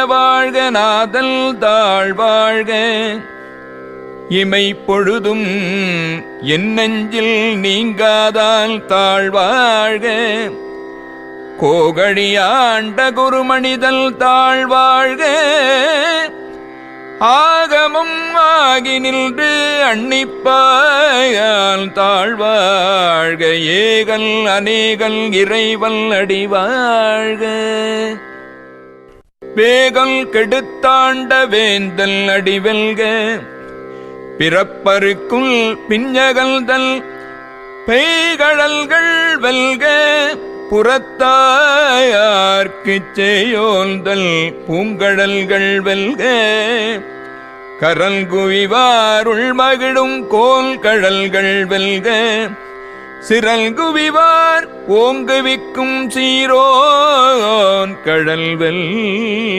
வாழ்க நாதல் தாழ்வாழ்க. இமை பொழுதும் என் நெஞ்சில் நீங்காதால் தாழ்வாழ்க. கோகழியாண்ட குருமணிதல் தாழ்வாழ்க. ஆகமும் ஆகி நின்று அன்னிப்பாயால் தாழ்வாழ்க. ஏகல் அநேகல் இறைவல் அடிவாழ்க. வேகல் கெடுத்தாண்ட வேந்தல் அடிவெல்க. பிறப்பருக்குள் பிஞ்சகல்தல் பெய்கடல்கள் வெல்க. புறத்தாயார்க்குச் செய்யோல்தல் பூங்கடல்கள் வெல்க. கரல் குவிவாருள் மகிழும் கோல் கடல்கள் வெல்க. சிரல் குவிவார் ஓங்குவிக்கும் சீரோன் கடல் வெல்க.